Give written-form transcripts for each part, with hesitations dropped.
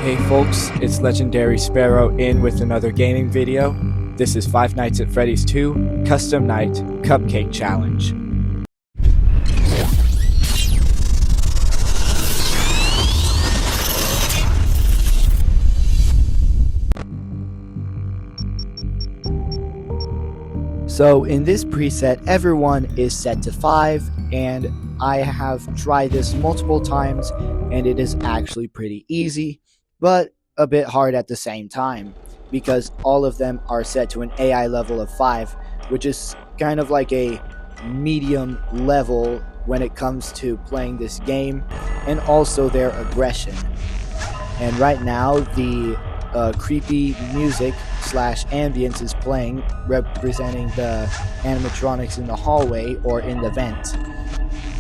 Hey folks, it's Legendary Sparrow in with another gaming video. This is Five Nights at Freddy's 2 Custom Night Cupcake Challenge. So in this preset, everyone is set to 5, and I have tried this multiple times, and it is actually pretty easy, but a bit hard at the same time, because all of them are set to an AI level of 5, which is kind of like a medium level when it comes to playing this game, and also their aggression. And right now, the creepy music slash ambience is playing, representing the animatronics in the hallway or in the vent.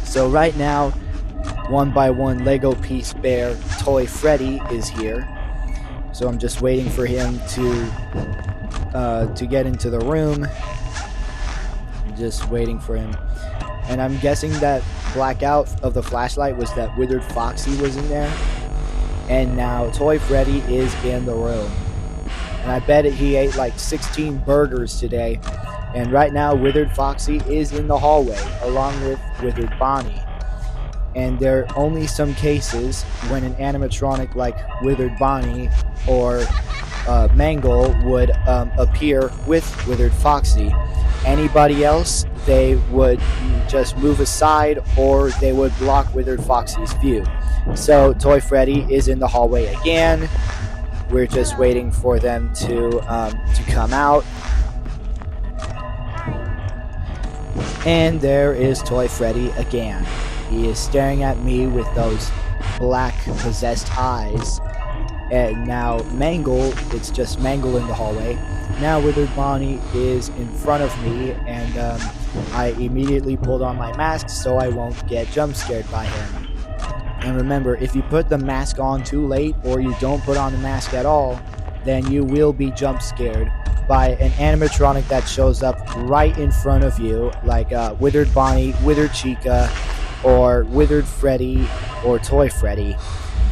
So right now, one by one Lego piece bear toy Freddy is here. So I'm just waiting for him to get into the room. I'm just waiting for him. And I'm guessing that blackout of the flashlight was that Withered Foxy was in there. And now Toy Freddy is in the room. And I bet he ate like 16 burgers today. And right now Withered Foxy is in the hallway along with Withered Bonnie. And there are only some cases when an animatronic like Withered Bonnie or Mangle would appear with Withered Foxy. Anybody else, they would just move aside or they would block Withered Foxy's view. So Toy Freddy is in the hallway again. We're just waiting for them to come out. And there is Toy Freddy again. He is staring at me with those black possessed eyes. And now Mangle, it's just Mangle in the hallway. Now Withered Bonnie is in front of me, and I immediately pulled on my mask so I won't get jump scared by him. And remember, if you put the mask on too late or you don't put on the mask at all, then you will be jump scared by an animatronic that shows up right in front of you, like Withered Bonnie, Withered Chica, or Withered Freddy, or Toy Freddy.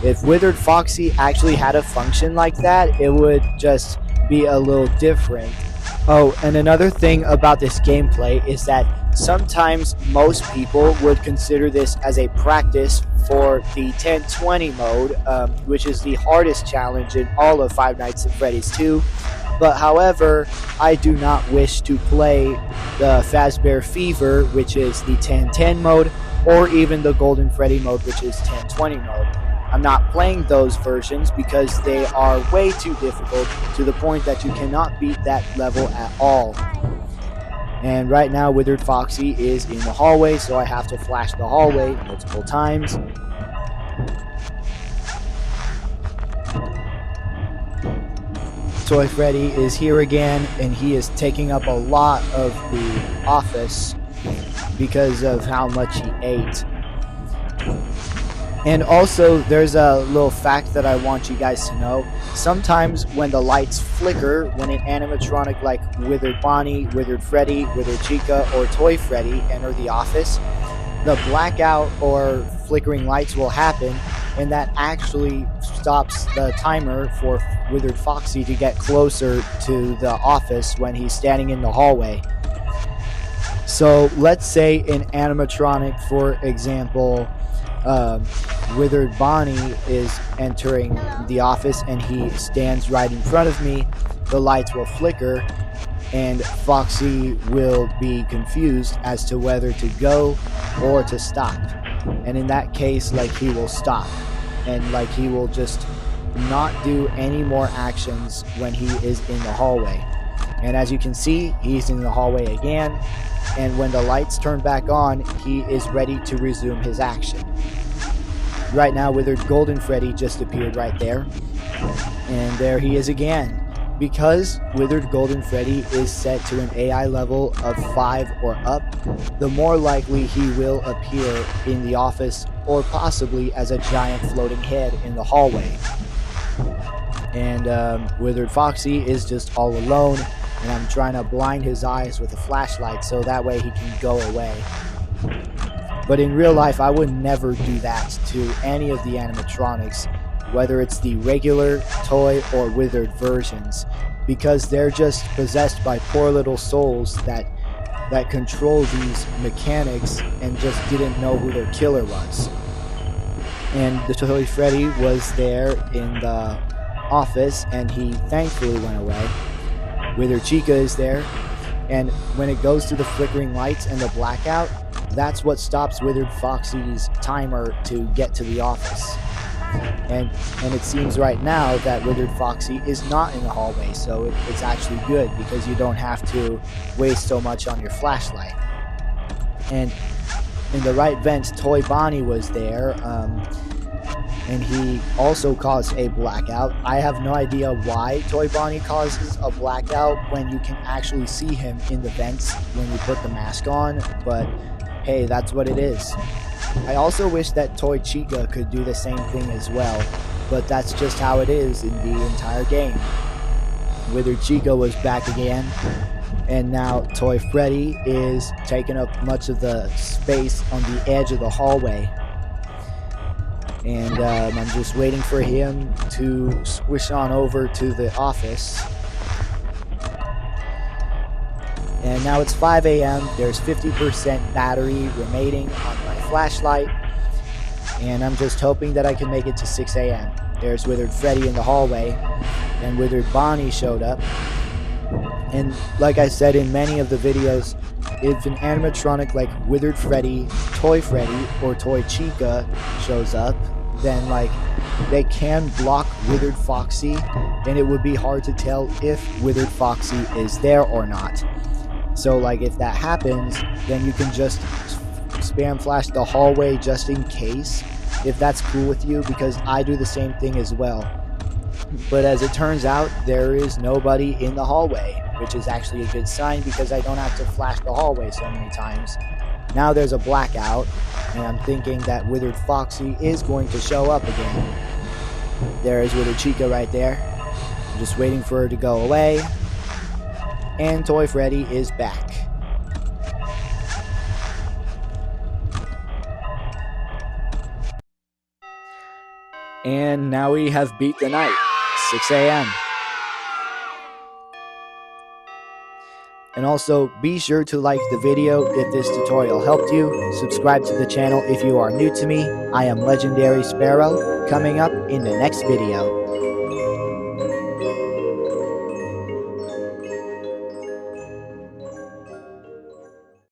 If Withered Foxy actually had a function like that, it would just be a little different. Oh, and another thing about this gameplay is that sometimes most people would consider this as a practice for the 10-20 mode, which is the hardest challenge in all of Five Nights at Freddy's 2. But however, I do not wish to play the Fazbear Fever, which is the 10-10 mode, or even the Golden Freddy mode, which is 10-20 mode. I'm not playing those versions because they are way too difficult, to the point that you cannot beat that level at all. And right now Withered Foxy is in the hallway, so I have to flash the hallway multiple times. Toy Freddy is here again, and he is taking up a lot of the office because of how much he ate. And also, there's a little fact that I want you guys to know. Sometimes when the lights flicker, when an animatronic like Withered Bonnie, Withered Freddy, Withered Chica, or Toy Freddy enter the office, the blackout or flickering lights will happen, and that actually stops the timer for Withered Foxy to get closer to the office when he's standing in the hallway. So let's say an animatronic, for example, Withered Bonnie is entering the office and he stands right in front of me. The lights will flicker and Foxy will be confused as to whether to go or to stop. And in that case, like, he will stop, and like he will just not do any more actions when he is in the hallway. And as you can see, he's in the hallway again, and when the lights turn back on, he is ready to resume his action. Right now, Withered Golden Freddy just appeared right there, and there he is again. Because Withered Golden Freddy is set to an AI level of 5 or up, the more likely he will appear in the office, or possibly as a giant floating head in the hallway. And Withered Foxy is just all alone, and I'm trying to blind his eyes with a flashlight so that way he can go away. But in real life, I would never do that to any of the animatronics, whether it's the regular, toy, or withered versions, because they're just possessed by poor little souls that control these mechanics and just didn't know who their killer was. And the toy Freddy was there in the office, and he thankfully went away. Withered Chica is there, and when it goes to the flickering lights and the blackout, that's what stops Withered Foxy's timer to get to the office. And it seems right now that Withered Foxy is not in the hallway, so it's actually good because you don't have to waste so much on your flashlight. And in the right vent, Toy Bonnie was there, and he also caused a blackout. I have no idea why Toy Bonnie causes a blackout when you can actually see him in the vents when you put the mask on, but hey, that's what it is. I also wish that Toy Chica could do the same thing as well, but that's just how it is in the entire game. Withered Chica was back again, and now Toy Freddy is taking up much of the space on the edge of the hallway. And I'm just waiting for him to swish on over to the office. And now it's 5 a.m. There's 50% battery remaining on my flashlight. And I'm just hoping that I can make it to 6 a.m. There's Withered Freddy in the hallway. And Withered Bonnie showed up. And like I said in many of the videos, if an animatronic like Withered Freddy, Toy Freddy, or Toy Chica shows up, then like they can block Withered Foxy, and it would be hard to tell if Withered Foxy is there or not. So like if that happens, then you can just spam flash the hallway just in case, if that's cool with you, because I do the same thing as well. But as it turns out, there is nobody in the hallway, which is actually a good sign because I don't have to flash the hallway so many times. Now there's a blackout, and I'm thinking that Withered Foxy is going to show up again. There is Withered Chica right there. I'm just waiting for her to go away. And Toy Freddy is back. And now we have beat the night. 6 a.m. And also, be sure to like the video if this tutorial helped you. Subscribe to the channel if you are new to me. I am Legendary Sparrow, coming up in the next video.